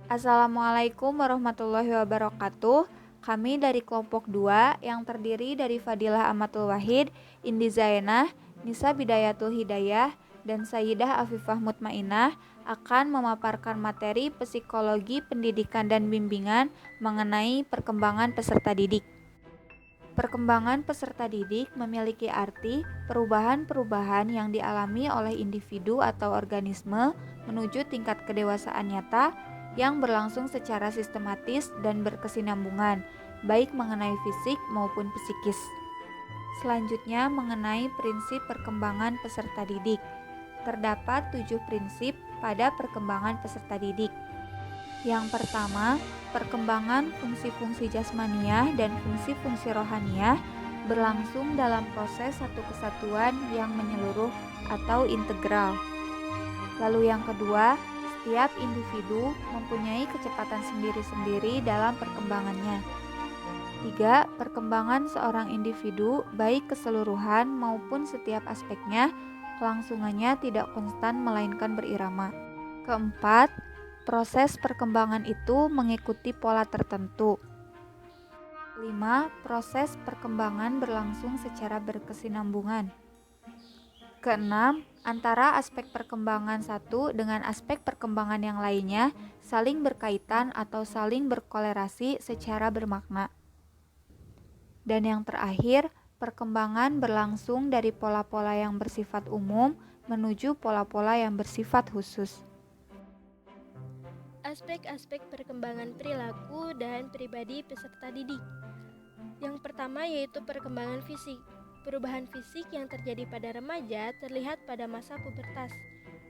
Assalamualaikum warahmatullahi wabarakatuh. Kami dari kelompok 2 yang terdiri dari Fadilah Amatul Wahid, Indi Zainah, Nisa Bidayatul Hidayah, dan Sayyidah Afifah Mutmainah akan memaparkan materi psikologi pendidikan dan bimbingan mengenai perkembangan peserta didik. Perkembangan peserta didik memiliki arti perubahan-perubahan yang dialami oleh individu atau organisme menuju tingkat kedewasaan nyata yang berlangsung secara sistematis dan berkesinambungan, baik mengenai fisik maupun psikis. Selanjutnya mengenai prinsip perkembangan peserta didik. Terdapat 7 prinsip pada perkembangan peserta didik. Yang pertama, perkembangan fungsi-fungsi jasmaniah dan fungsi-fungsi rohaniah berlangsung dalam proses satu kesatuan yang menyeluruh atau integral. Lalu yang kedua, setiap individu mempunyai kecepatan sendiri-sendiri dalam perkembangannya. 3. Perkembangan seorang individu baik keseluruhan maupun setiap aspeknya kelangsungannya tidak konstan melainkan berirama. Keempat, proses perkembangan itu mengikuti pola tertentu. 5. Proses perkembangan berlangsung secara berkesinambungan. Keenam, antara aspek perkembangan satu dengan aspek perkembangan yang lainnya saling berkaitan atau saling berkolerasi secara bermakna. Dan yang terakhir, perkembangan berlangsung dari pola-pola yang bersifat umum menuju pola-pola yang bersifat khusus. Aspek-aspek perkembangan perilaku dan pribadi peserta didik. Yang pertama yaitu perkembangan fisik. Perubahan fisik yang terjadi pada remaja terlihat pada masa pubertas,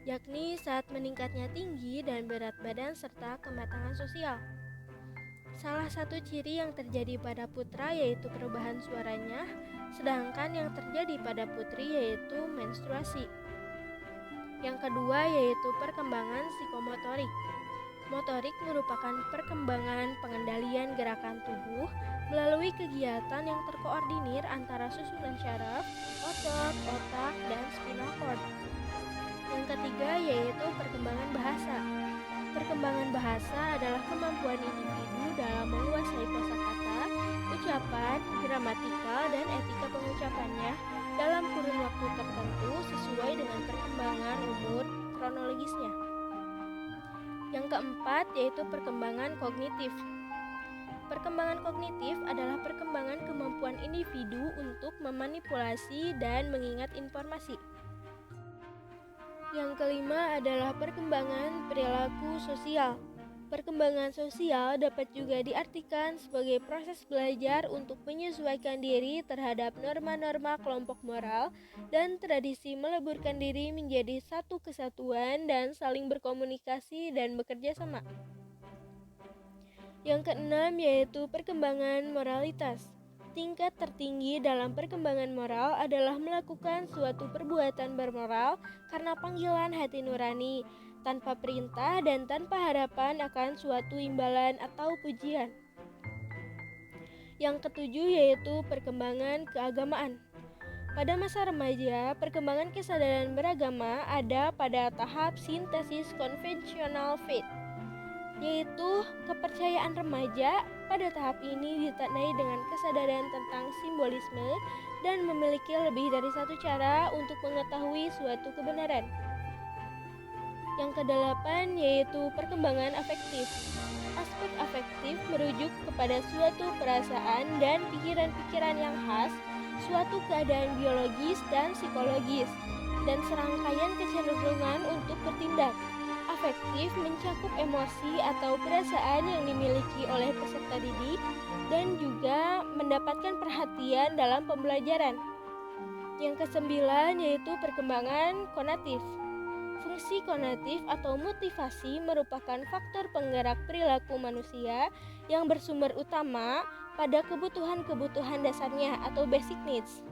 yakni saat meningkatnya tinggi dan berat badan serta kematangan sosial. Salah satu ciri yang terjadi pada putra yaitu perubahan suaranya, sedangkan yang terjadi pada putri yaitu menstruasi. Yang kedua yaitu perkembangan psikomotorik. Motorik merupakan perkembangan pengendalian gerakan tubuh melalui kegiatan yang terkoordinir antara susunan syaraf, otot, otak, dan spinal cord. Yang ketiga yaitu perkembangan bahasa. Perkembangan bahasa adalah kemampuan individu dalam menguasai kosakata, ucapan, gramatikal, dan etika pengucapannya dalam kurun waktu tertentu sesuai dengan perkembangan umur kronologisnya. Yang keempat yaitu perkembangan kognitif. Perkembangan kognitif adalah perkembangan kemampuan individu untuk memanipulasi dan mengingat informasi. Yang kelima adalah perkembangan perilaku sosial. Perkembangan sosial dapat juga diartikan sebagai proses belajar untuk menyesuaikan diri terhadap norma-norma kelompok moral dan tradisi meleburkan diri menjadi satu kesatuan dan saling berkomunikasi dan bekerja sama. Yang keenam yaitu perkembangan moralitas. Tingkat tertinggi dalam perkembangan moral adalah melakukan suatu perbuatan bermoral karena panggilan hati nurani, tanpa perintah dan tanpa harapan akan suatu imbalan atau pujian. Yang ketujuh yaitu perkembangan keagamaan. Pada masa remaja, perkembangan kesadaran beragama ada pada tahap sintesis konvensional faith, yaitu kepercayaan remaja. Pada tahap ini ditandai dengan kesadaran tentang simbolisme dan memiliki lebih dari satu cara untuk mengetahui suatu kebenaran. Yang kedelapan yaitu perkembangan afektif. Aspek afektif merujuk kepada suatu perasaan dan pikiran-pikiran yang khas, suatu keadaan biologis dan psikologis, dan serangkaian kecenderungan untuk bertindak. Afektif mencakup emosi atau perasaan yang dimiliki oleh peserta didik dan juga mendapatkan perhatian dalam pembelajaran. Yang kesembilan yaitu perkembangan konatif. Fungsi konatif atau motivasi merupakan faktor penggerak perilaku manusia yang bersumber utama pada kebutuhan-kebutuhan dasarnya atau basic needs.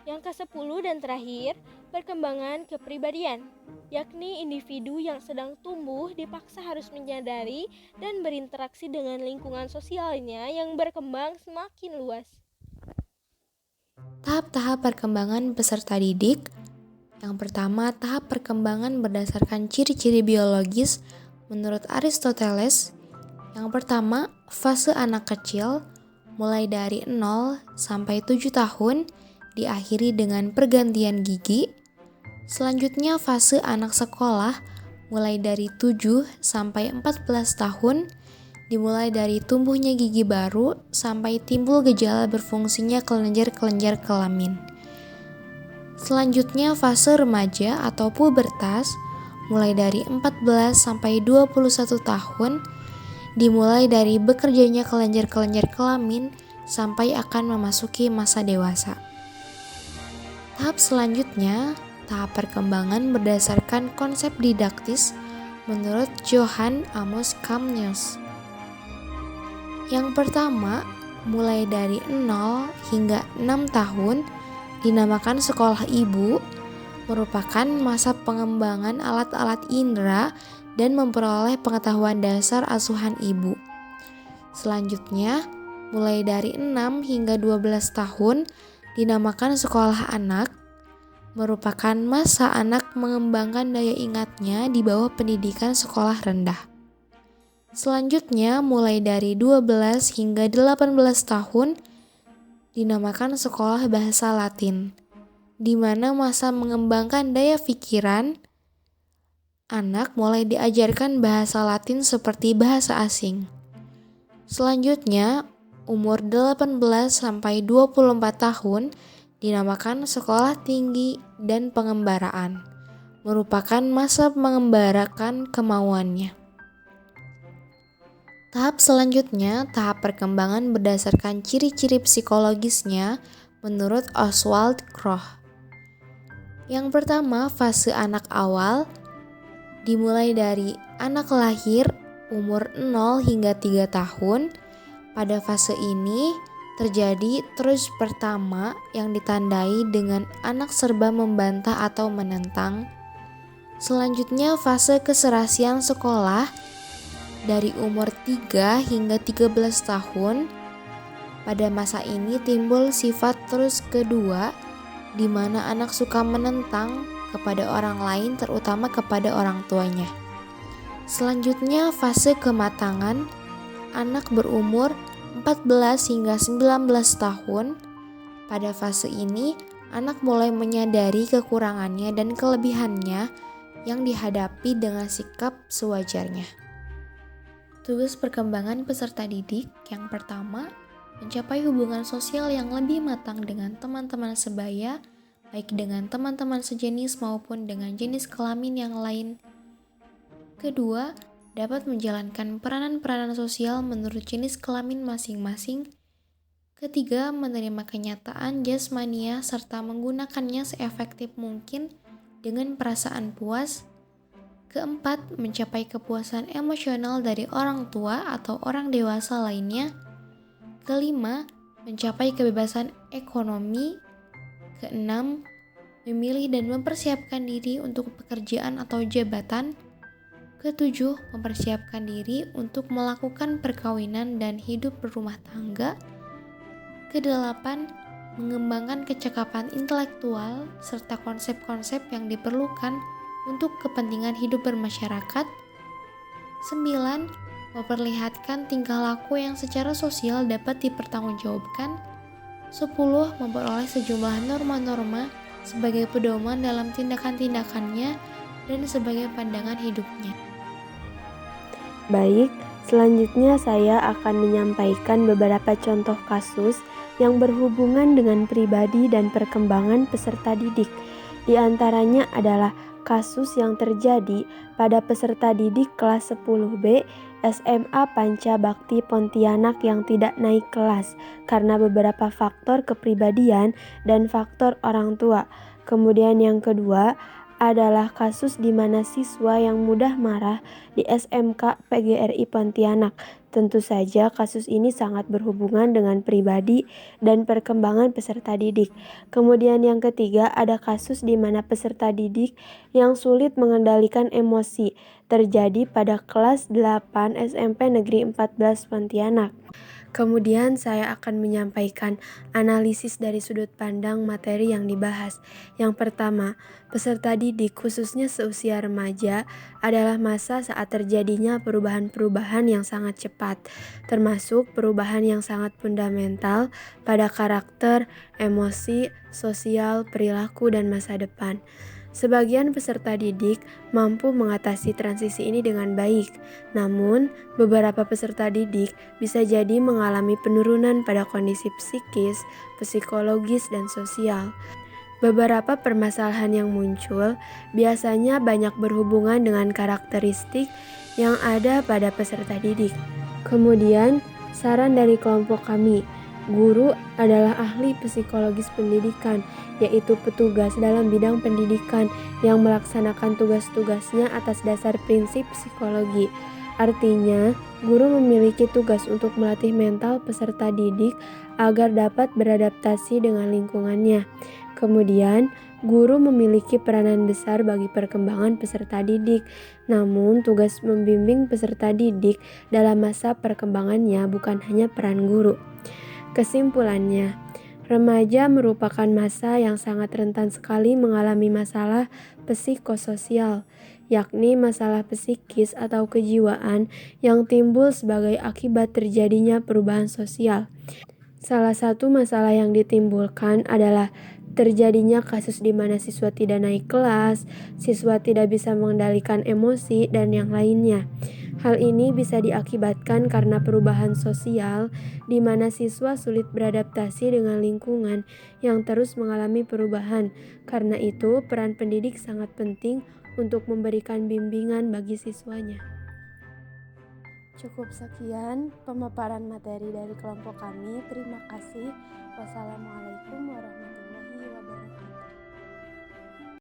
Yang ke-10 dan terakhir, perkembangan kepribadian, yakni individu yang sedang tumbuh dipaksa harus menyadari dan berinteraksi dengan lingkungan sosialnya yang berkembang semakin luas. Tahap-tahap perkembangan peserta didik. Yang pertama, tahap perkembangan berdasarkan ciri-ciri biologis Menurut Aristoteles, yang pertama, fase anak kecil mulai dari 0 sampai 7 tahun diakhiri dengan pergantian gigi. Selanjutnya fase anak sekolah mulai dari 7 sampai 14 tahun dimulai dari tumbuhnya gigi baru sampai timbul gejala berfungsinya kelenjar-kelenjar kelamin. Selanjutnya fase remaja atau pubertas mulai dari 14 sampai 21 tahun dimulai dari bekerjanya kelenjar-kelenjar kelamin sampai akan memasuki masa dewasa. Tahap selanjutnya, tahap perkembangan berdasarkan konsep didaktis menurut Johann Amos Comenius. Yang pertama, mulai dari 0 hingga 6 tahun dinamakan sekolah ibu, merupakan masa pengembangan alat-alat indera dan memperoleh pengetahuan dasar asuhan ibu. Selanjutnya, mulai dari 6 hingga 12 tahun dinamakan sekolah anak, merupakan masa anak mengembangkan daya ingatnya di bawah pendidikan sekolah rendah. Selanjutnya, mulai dari 12 hingga 18 tahun dinamakan sekolah bahasa Latin, di mana masa mengembangkan daya pikiran, anak mulai diajarkan bahasa Latin seperti bahasa asing. Selanjutnya, umur 18 sampai 24 tahun dinamakan sekolah tinggi dan pengembaraan, merupakan masa mengembarakan kemauannya. Tahap selanjutnya, tahap perkembangan berdasarkan ciri-ciri psikologisnya menurut Oswald Kroh. Yang pertama, fase anak awal dimulai dari anak lahir umur 0 hingga 3 tahun. Pada fase ini terjadi terus pertama yang ditandai dengan anak serba membantah atau menentang. Selanjutnya fase keserasian sekolah dari umur 3 hingga 13 tahun. Pada masa ini timbul sifat terus kedua, di mana anak suka menentang kepada orang lain, terutama kepada orang tuanya. Selanjutnya fase kematangan, anak berumur 14 hingga 19 tahun. Pada fase ini, anak mulai menyadari kekurangannya dan kelebihannya yang dihadapi dengan sikap sewajarnya. Tugas perkembangan peserta didik yang pertama, mencapai hubungan sosial yang lebih matang dengan teman-teman sebaya, baik dengan teman-teman sejenis maupun dengan jenis kelamin yang lain. Kedua, dapat menjalankan peranan-peranan sosial menurut jenis kelamin masing-masing. Ketiga, menerima kenyataan jasmania serta menggunakannya seefektif mungkin dengan perasaan puas. Keempat, mencapai kepuasan emosional dari orang tua atau orang dewasa lainnya. Kelima, mencapai kebebasan ekonomi. Keenam, memilih dan mempersiapkan diri untuk pekerjaan atau jabatan. Ketujuh, mempersiapkan diri untuk melakukan perkawinan dan hidup berumah tangga. Kedelapan, mengembangkan kecakapan intelektual serta konsep-konsep yang diperlukan untuk kepentingan hidup bermasyarakat. 9. Memperlihatkan tingkah laku yang secara sosial dapat dipertanggungjawabkan. 10. Memperoleh sejumlah norma-norma sebagai pedoman dalam tindakan-tindakannya dan sebagai pandangan hidupnya. Baik, selanjutnya saya akan menyampaikan beberapa contoh kasus yang berhubungan dengan pribadi dan perkembangan peserta didik. Di antaranya adalah kasus yang terjadi pada peserta didik kelas 10B SMA Panca Bakti Pontianak yang tidak naik kelas karena beberapa faktor kepribadian dan faktor orang tua. Kemudian yang kedua adalah kasus di mana siswa yang mudah marah di SMK PGRI Pontianak. Tentu saja kasus ini sangat berhubungan dengan pribadi dan perkembangan peserta didik. Kemudian yang ketiga ada kasus di mana peserta didik yang sulit mengendalikan emosi terjadi pada kelas 8 SMP Negeri 14 Pontianak. Kemudian saya akan menyampaikan analisis dari sudut pandang materi yang dibahas. Yang pertama, peserta didik khususnya seusia remaja adalah masa saat terjadinya perubahan-perubahan yang sangat cepat, termasuk perubahan yang sangat fundamental pada karakter, emosi, sosial, perilaku, dan masa depan. Sebagian peserta didik mampu mengatasi transisi ini dengan baik, namun beberapa peserta didik bisa jadi mengalami penurunan pada kondisi psikis, psikologis, dan sosial. Beberapa permasalahan yang muncul biasanya banyak berhubungan dengan karakteristik yang ada pada peserta didik. Kemudian, saran dari kelompok kami, guru adalah ahli psikologis pendidikan, yaitu petugas dalam bidang pendidikan yang melaksanakan tugas-tugasnya atas dasar prinsip psikologi. Artinya, guru memiliki tugas untuk melatih mental peserta didik agar dapat beradaptasi dengan lingkungannya. Kemudian, guru memiliki peranan besar bagi perkembangan peserta didik. Namun, tugas membimbing peserta didik dalam masa perkembangannya bukan hanya peran guru. Kesimpulannya, remaja merupakan masa yang sangat rentan sekali mengalami masalah psikososial, yakni masalah psikis atau kejiwaan yang timbul sebagai akibat terjadinya perubahan sosial. Salah satu masalah yang ditimbulkan adalah terjadinya kasus di mana siswa tidak naik kelas, siswa tidak bisa mengendalikan emosi, dan yang lainnya. Hal ini bisa diakibatkan karena perubahan sosial di mana siswa sulit beradaptasi dengan lingkungan yang terus mengalami perubahan. Karena itu, peran pendidik sangat penting untuk memberikan bimbingan bagi siswanya. Cukup sekian pemaparan materi dari kelompok kami. Terima kasih. Wassalamualaikum warahmatullahi wabarakatuh.